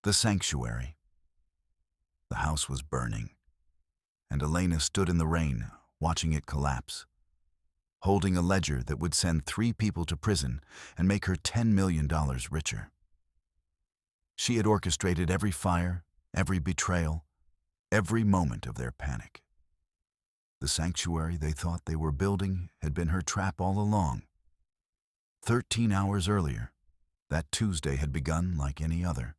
The sanctuary. The house was burning, and Elena stood in the rain, watching it collapse, holding a ledger that would send 3 people to prison and make her $10 million richer. She had orchestrated every fire, every betrayal, every moment of their panic. The sanctuary they thought they were building had been her trap all along. 13 hours earlier, that Tuesday had begun like any other.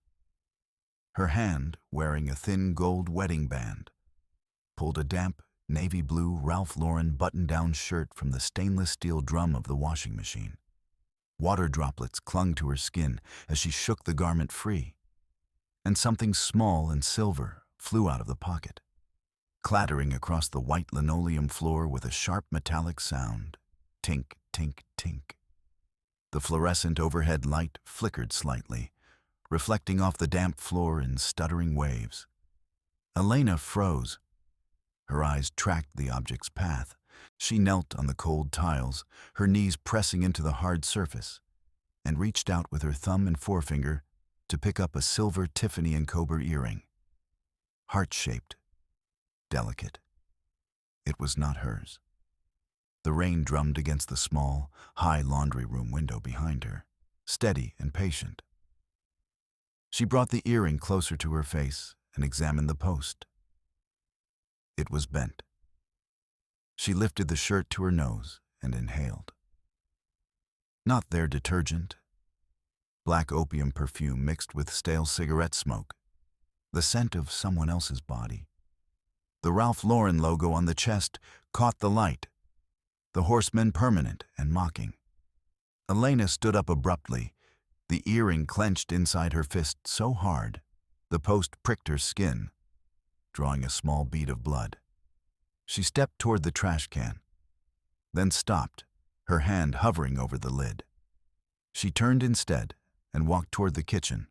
Her hand, wearing a thin gold wedding band, pulled a damp, navy blue Ralph Lauren button-down shirt from the stainless steel drum of the washing machine. Water droplets clung to her skin as she shook the garment free, and something small and silver flew out of the pocket, clattering across the white linoleum floor with a sharp metallic sound. Tink, tink, tink. The fluorescent overhead light flickered slightly, reflecting off the damp floor in stuttering waves. Elena froze. Her eyes tracked the object's path. She knelt on the cold tiles, her knees pressing into the hard surface, and reached out with her thumb and forefinger to pick up a silver Tiffany & Cobra earring. Heart-shaped, delicate. It was not hers. The rain drummed against the small, high laundry room window behind her, steady and patient. She brought the earring closer to her face and examined the post. It was bent. She lifted the shirt to her nose and inhaled. Not their detergent. Black opium perfume mixed with stale cigarette smoke. The scent of someone else's body. The Ralph Lauren logo on the chest caught the light. The horsemen permanent and mocking. Elena stood up abruptly, the earring clenched inside her fist so hard, the post pricked her skin, drawing a small bead of blood. She stepped toward the trash can, then stopped, her hand hovering over the lid. She turned instead and walked toward the kitchen,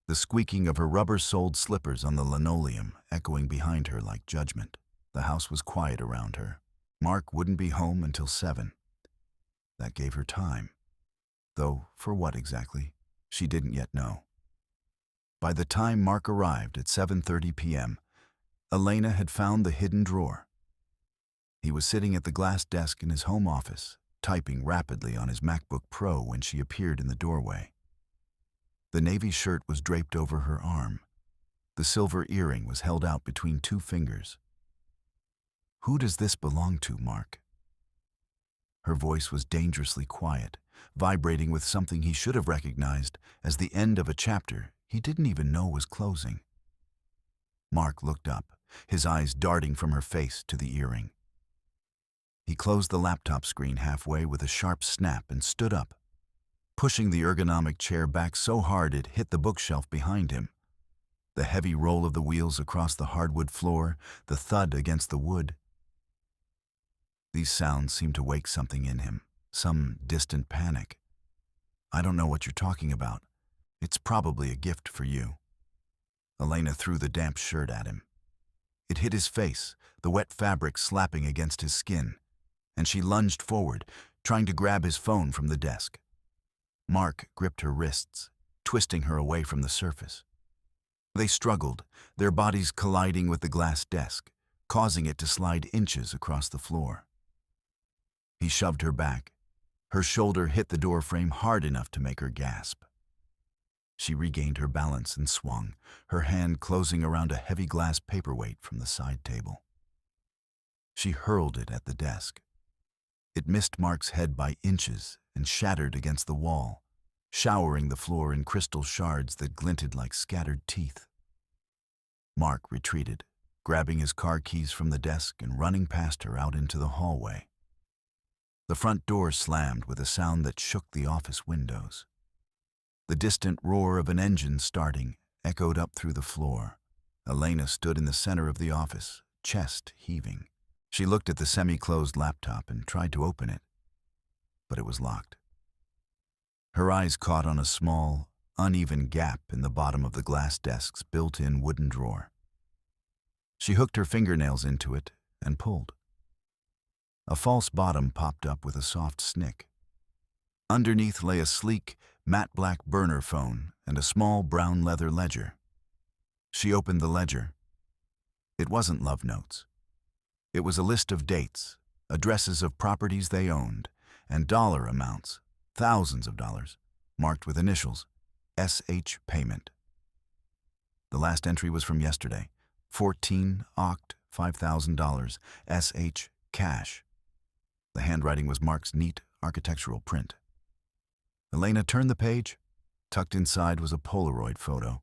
the squeaking of her rubber-soled slippers on the linoleum echoing behind her like judgment. The house was quiet around her. Mark wouldn't be home until 7. That gave her time, though for what exactly, she didn't yet know. By the time Mark arrived at 7:30 p.m., Elena had found the hidden drawer. He was sitting at the glass desk in his home office, typing rapidly on his MacBook Pro when she appeared in the doorway. The navy shirt was draped over her arm. The silver earring was held out between 2 fingers. "Who does this belong to, Mark?" Her voice was dangerously quiet, vibrating with something he should have recognized as the end of a chapter he didn't even know was closing. Mark looked up, his eyes darting from her face to the earring. He closed the laptop screen halfway with a sharp snap and stood up, pushing the ergonomic chair back so hard it hit the bookshelf behind him. The heavy roll of the wheels across the hardwood floor, the thud against the wood. These sounds seemed to wake something in him, some distant panic. "I don't know what you're talking about. It's probably a gift for you." Elena threw the damp shirt at him. It hit his face, the wet fabric slapping against his skin, and she lunged forward, trying to grab his phone from the desk. Mark gripped her wrists, twisting her away from the surface. They struggled, their bodies colliding with the glass desk, causing it to slide inches across the floor. He shoved her back. Her shoulder hit the door frame hard enough to make her gasp. She regained her balance and swung, her hand closing around a heavy glass paperweight from the side table. She hurled it at the desk. It missed Mark's head by inches and shattered against the wall, showering the floor in crystal shards that glinted like scattered teeth. Mark retreated, grabbing his car keys from the desk and running past her out into the hallway. The front door slammed with a sound that shook the office windows. The distant roar of an engine starting echoed up through the floor. Elena stood in the center of the office, chest heaving. She looked at the semi-closed laptop and tried to open it, but it was locked. Her eyes caught on a small, uneven gap in the bottom of the glass desk's built-in wooden drawer. She hooked her fingernails into it and pulled. A false bottom popped up with a soft snick. Underneath lay a sleek, matte black burner phone and a small brown leather ledger. She opened the ledger. It wasn't love notes. It was a list of dates, addresses of properties they owned, and dollar amounts, thousands of dollars, marked with initials, SH payment. The last entry was from yesterday, 14 Oct, $5,000, SH cash. The handwriting was Mark's neat architectural print. Elena turned the page. Tucked inside was a Polaroid photo.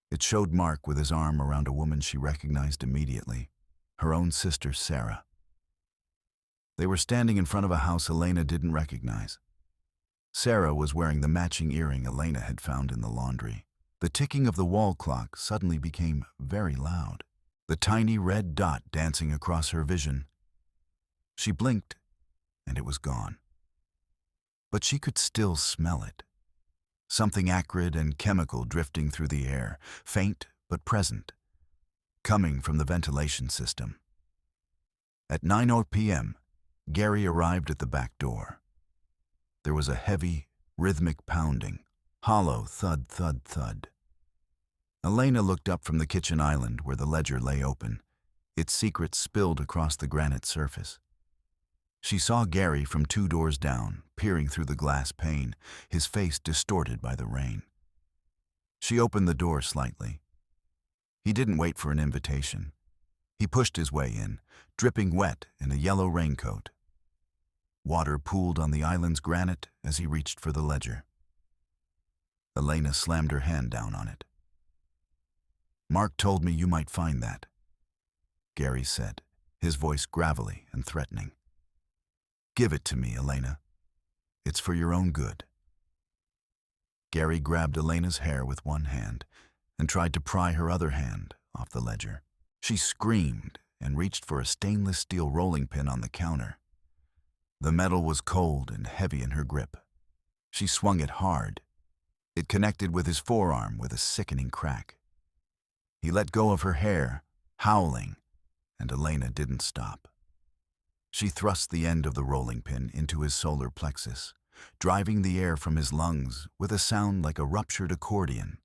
It showed Mark with his arm around a woman she recognized immediately, her own sister, Sarah. They were standing in front of a house Elena didn't recognize. Sarah was wearing the matching earring Elena had found in the laundry. The ticking of the wall clock suddenly became very loud, the tiny red dot dancing across her vision. She blinked, and it was gone. But she could still smell it. Something acrid and chemical drifting through the air, faint but present, coming from the ventilation system. At 9:00 p.m., Gary arrived at the back door. There was a heavy, rhythmic pounding, hollow thud, thud, thud. Elena looked up from the kitchen island where the ledger lay open, its secrets spilled across the granite surface. She saw Gary from 2 doors down, peering through the glass pane, his face distorted by the rain. She opened the door slightly. He didn't wait for an invitation. He pushed his way in, dripping wet in a yellow raincoat. Water pooled on the island's granite as he reached for the ledger. Elena slammed her hand down on it. "Mark told me you might find that," Gary said, his voice gravelly and threatening. "Give it to me, Elena. It's for your own good." Gary grabbed Elena's hair with one hand and tried to pry her other hand off the ledger. She screamed and reached for a stainless steel rolling pin on the counter. The metal was cold and heavy in her grip. She swung it hard. It connected with his forearm with a sickening crack. He let go of her hair, howling, and Elena didn't stop. She thrust the end of the rolling pin into his solar plexus, driving the air from his lungs with a sound like a ruptured accordion.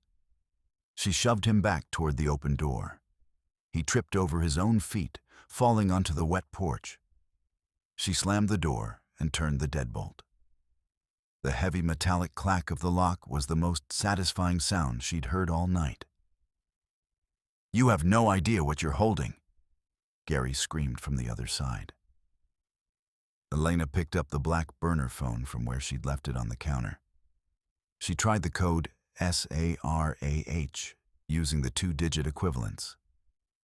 She shoved him back toward the open door. He tripped over his own feet, falling onto the wet porch. She slammed the door and turned the deadbolt. The heavy metallic clack of the lock was the most satisfying sound she'd heard all night. "You have no idea what you're holding," Gary screamed from the other side. Elena picked up the black burner phone from where she'd left it on the counter. She tried the code SARAH using the 2-digit equivalents.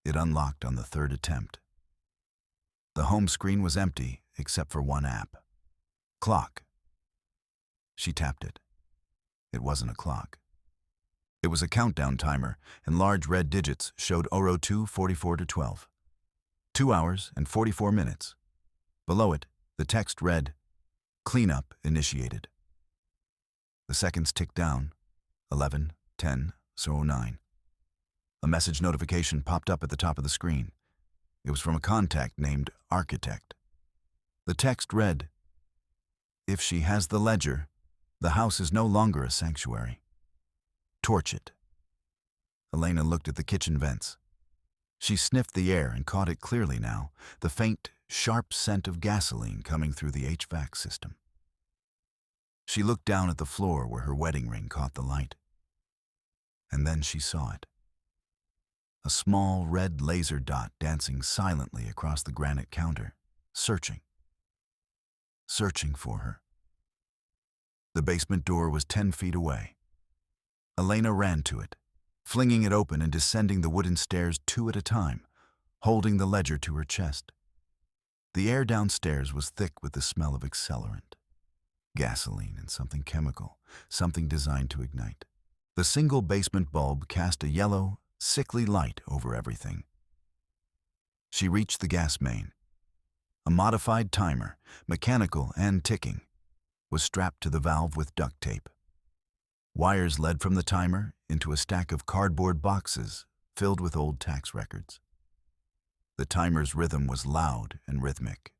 It unlocked on the 3rd attempt. The home screen was empty except for one app. Clock. She tapped it. It wasn't a clock. It was a countdown timer, and large red digits showed Oro 2:44 to 12. 2 hours and 44 minutes. Below it, the text read, "Cleanup initiated." The seconds ticked down, 11:10:09. A message notification popped up at the top of the screen. It was from a contact named Architect. The text read, "If she has the ledger, the house is no longer a sanctuary. Torch it." Elena looked at the kitchen vents. She sniffed the air and caught it clearly now, the faint, sharp scent of gasoline coming through the HVAC system. She looked down at the floor where her wedding ring caught the light. And then she saw it. A small red laser dot dancing silently across the granite counter, searching for her. The basement door was 10 feet away. Elena ran to it, flinging it open and descending the wooden stairs 2 at a time, holding the ledger to her chest. The air downstairs was thick with the smell of accelerant, gasoline and something chemical, something designed to ignite. The single basement bulb cast a yellow, sickly light over everything. She reached the gas main. A modified timer, mechanical and ticking, was strapped to the valve with duct tape. Wires led from the timer into a stack of cardboard boxes filled with old tax records. The timer's rhythm was loud and rhythmic.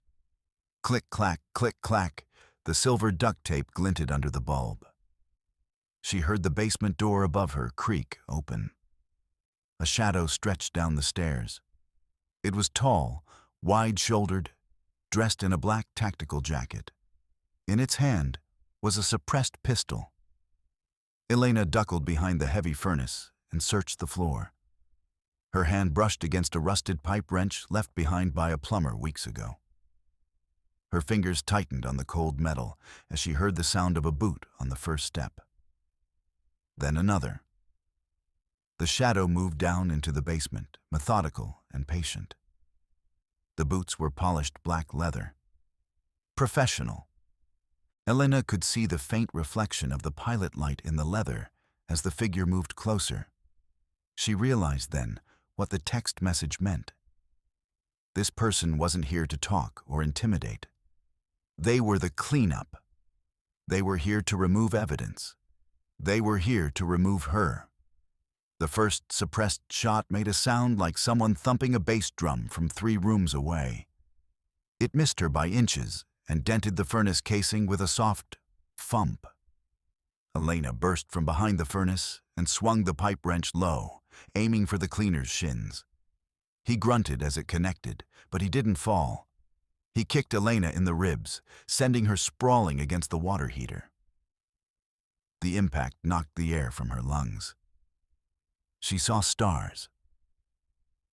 Click-clack, click-clack, the silver duct tape glinted under the bulb. She heard the basement door above her creak open. A shadow stretched down the stairs. It was tall, wide-shouldered, dressed in a black tactical jacket. In its hand was a suppressed pistol. Elena ducked behind the heavy furnace and searched the floor. Her hand brushed against a rusted pipe wrench left behind by a plumber weeks ago. Her fingers tightened on the cold metal as she heard the sound of a boot on the first step. Then another. The shadow moved down into the basement, methodical and patient. The boots were polished black leather. Professional. Elena could see the faint reflection of the pilot light in the leather as the figure moved closer. She realized then what the text message meant. This person wasn't here to talk or intimidate. They were the cleanup. They were here to remove evidence. They were here to remove her. The first suppressed shot made a sound like someone thumping a bass drum from 3 rooms away. It missed her by inches and dented the furnace casing with a soft thump. Elena burst from behind the furnace and swung the pipe wrench low, aiming for the cleaner's shins. He grunted as it connected, but he didn't fall. He kicked Elena in the ribs, sending her sprawling against the water heater. The impact knocked the air from her lungs. She saw stars.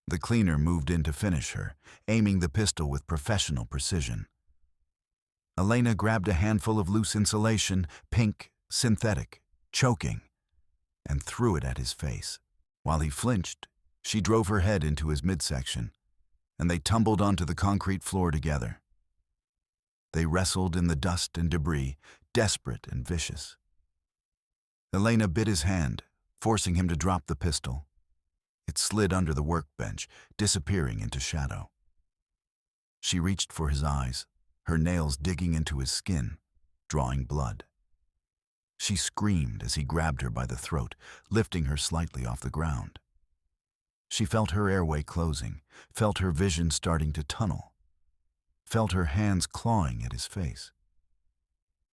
The cleaner moved in to finish her, aiming the pistol with professional precision. Elena grabbed a handful of loose insulation, pink, synthetic, choking, and threw it at his face. While he flinched, she drove her head into his midsection, and they tumbled onto the concrete floor together. They wrestled in the dust and debris, desperate and vicious. Elena bit his hand, forcing him to drop the pistol. It slid under the workbench, disappearing into shadow. She reached for his eyes, her nails digging into his skin, drawing blood. She screamed as he grabbed her by the throat, lifting her slightly off the ground. She felt her airway closing, felt her vision starting to tunnel, felt her hands clawing at his face.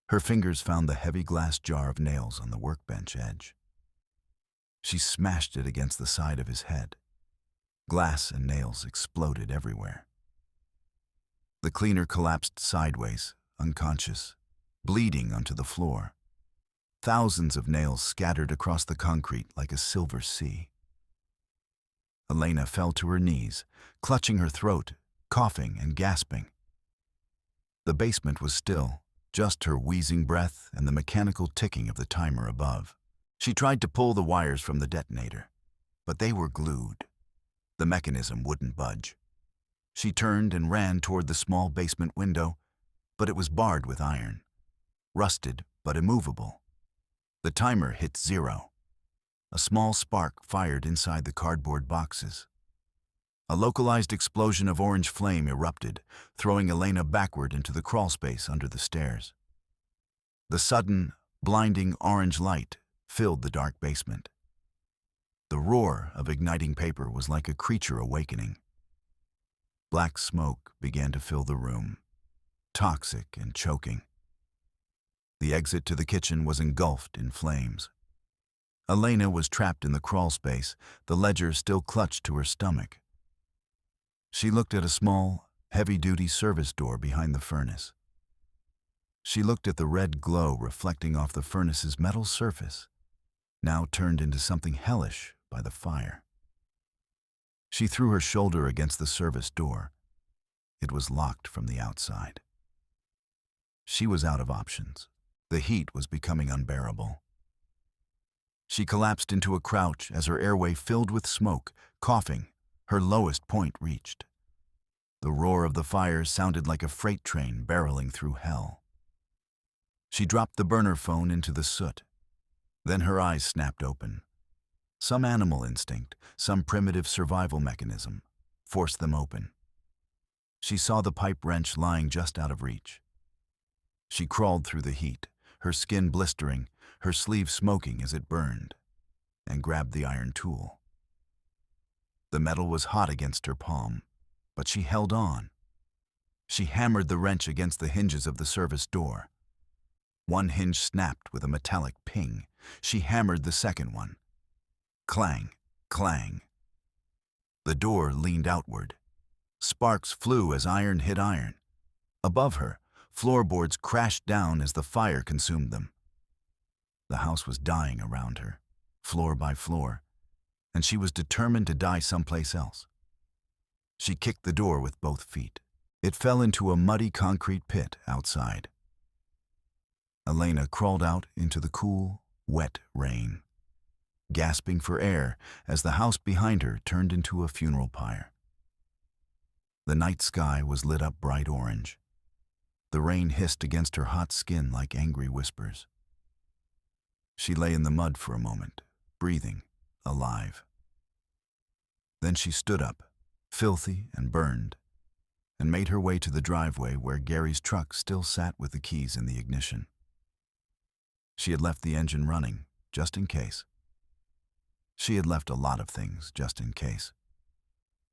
Her fingers found the heavy glass jar of nails on the workbench edge. She smashed it against the side of his head. Glass and nails exploded everywhere. The cleaner collapsed sideways, unconscious, bleeding onto the floor. Thousands of nails scattered across the concrete like a silver sea. Elena fell to her knees, clutching her throat, coughing and gasping. The basement was still, just her wheezing breath and the mechanical ticking of the timer above. She tried to pull the wires from the detonator, but they were glued. The mechanism wouldn't budge. She turned and ran toward the small basement window, but it was barred with iron, rusted but immovable. The timer hit 0. A small spark fired inside the cardboard boxes. A localized explosion of orange flame erupted, throwing Elena backward into the crawlspace under the stairs. The sudden, blinding orange light filled the dark basement. The roar of igniting paper was like a creature awakening. Black smoke began to fill the room, toxic and choking. The exit to the kitchen was engulfed in flames. Elena was trapped in the crawlspace, the ledger still clutched to her stomach. She looked at a small, heavy-duty service door behind the furnace. She looked at the red glow reflecting off the furnace's metal surface, now turned into something hellish by the fire. She threw her shoulder against the service door. It was locked from the outside. She was out of options. The heat was becoming unbearable. She collapsed into a crouch as her airway filled with smoke, coughing, her lowest point reached. The roar of the fire sounded like a freight train barreling through hell. She dropped the burner phone into the soot. Then her eyes snapped open. Some animal instinct, some primitive survival mechanism, forced them open. She saw the pipe wrench lying just out of reach. She crawled through the heat, her skin blistering, her sleeve smoking as it burned, and grabbed the iron tool. The metal was hot against her palm, but she held on. She hammered the wrench against the hinges of the service door. One hinge snapped with a metallic ping. She hammered the second one. Clang, clang. The door leaned outward. Sparks flew as iron hit iron. Above her, floorboards crashed down as the fire consumed them. The house was dying around her, floor by floor, and she was determined to die someplace else. She kicked the door with both feet. It fell into a muddy concrete pit outside. Elena crawled out into the cool, wet rain, gasping for air as the house behind her turned into a funeral pyre. The night sky was lit up bright orange. The rain hissed against her hot skin like angry whispers. She lay in the mud for a moment, breathing, alive. Then she stood up, filthy and burned, and made her way to the driveway where Gary's truck still sat with the keys in the ignition. She had left the engine running, just in case. She had left a lot of things, just in case.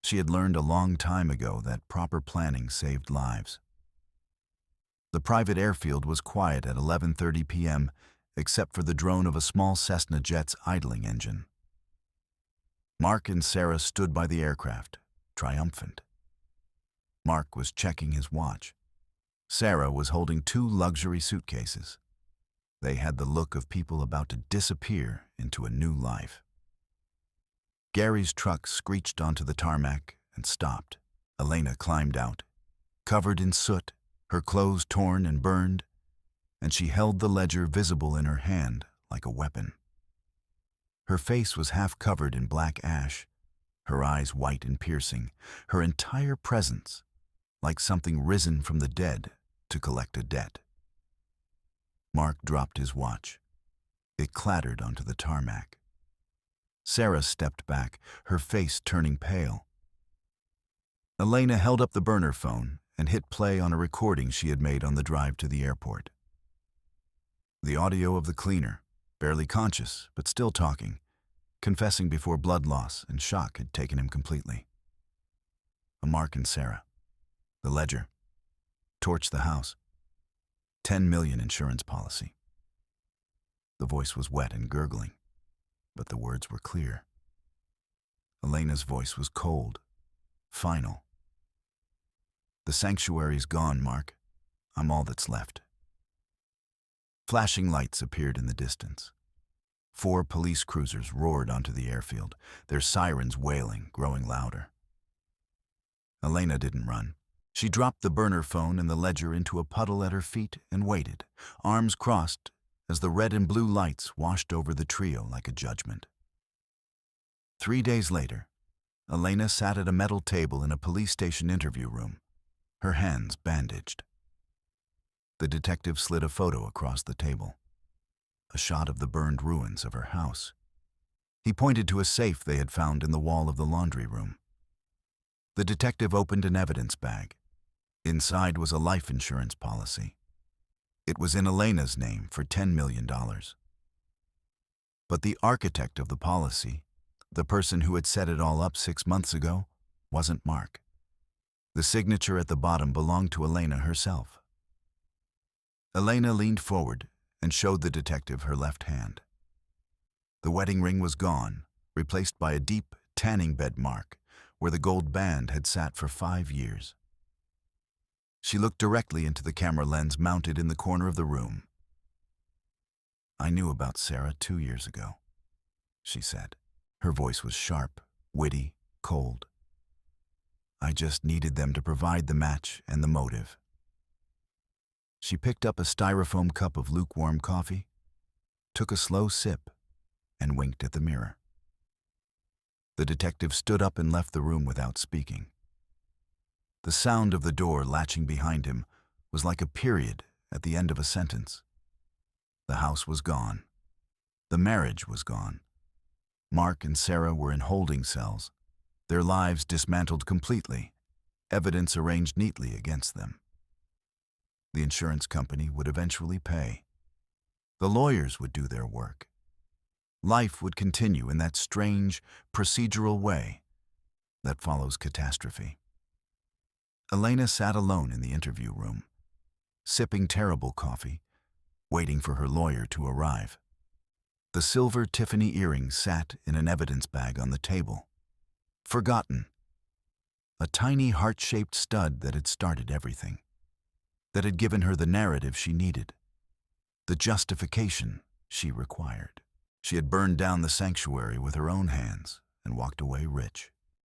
She had learned a long time ago that proper planning saved lives. The private airfield was quiet at 11:30 p.m., except for the drone of a small Cessna jet's idling engine. Mark and Sarah stood by the aircraft, triumphant. Mark was checking his watch. Sarah was holding 2 luxury suitcases. They had the look of people about to disappear into a new life. Gary's truck screeched onto the tarmac and stopped. Elena climbed out, covered in soot, her clothes torn and burned, and she held the ledger visible in her hand like a weapon. Her face was half covered in black ash, her eyes white and piercing, her entire presence like something risen from the dead to collect a debt. Mark dropped his watch. It clattered onto the tarmac. Sarah stepped back, her face turning pale. Elena held up the burner phone and hit play on a recording she had made on the drive to the airport. The audio of the cleaner, barely conscious but still talking, confessing before blood loss and shock had taken him completely. Mark and Sarah. The ledger. Torch the house. 10 million insurance policy. The voice was wet and gurgling, but the words were clear. Elena's voice was cold, final. The sanctuary's gone, Mark. I'm all that's left. Flashing lights appeared in the distance. 4 police cruisers roared onto the airfield, their sirens wailing, growing louder. Elena didn't run. She dropped the burner phone and the ledger into a puddle at her feet and waited, arms crossed, as the red and blue lights washed over the trio like a judgment. 3 days later, Elena sat at a metal table in a police station interview room, her hands bandaged. The detective slid a photo across the table, a shot of the burned ruins of her house. He pointed to a safe they had found in the wall of the laundry room. The detective opened an evidence bag. Inside was a life insurance policy. It was in Elena's name for $10 million. But the architect of the policy, the person who had set it all up 6 months ago, wasn't Mark. The signature at the bottom belonged to Elena herself. Elena leaned forward and showed the detective her left hand. The wedding ring was gone, replaced by a deep tanning bed mark where the gold band had sat for 5 years. She looked directly into the camera lens mounted in the corner of the room. I knew about Sarah 2 years ago, she said. Her voice was sharp, witty, cold. I just needed them to provide the match and the motive. She picked up a styrofoam cup of lukewarm coffee, took a slow sip, and winked at the mirror. The detective stood up and left the room without speaking. The sound of the door latching behind him was like a period at the end of a sentence. The house was gone. The marriage was gone. Mark and Sarah were in holding cells, their lives dismantled completely, evidence arranged neatly against them. The insurance company would eventually pay. The lawyers would do their work. Life would continue in that strange, procedural way that follows catastrophe. Elena sat alone in the interview room, sipping terrible coffee, waiting for her lawyer to arrive. The silver Tiffany earring sat in an evidence bag on the table. Forgotten. A tiny heart-shaped stud that had started everything. That had given her the narrative she needed. The justification she required. She had burned down the sanctuary with her own hands and walked away rich.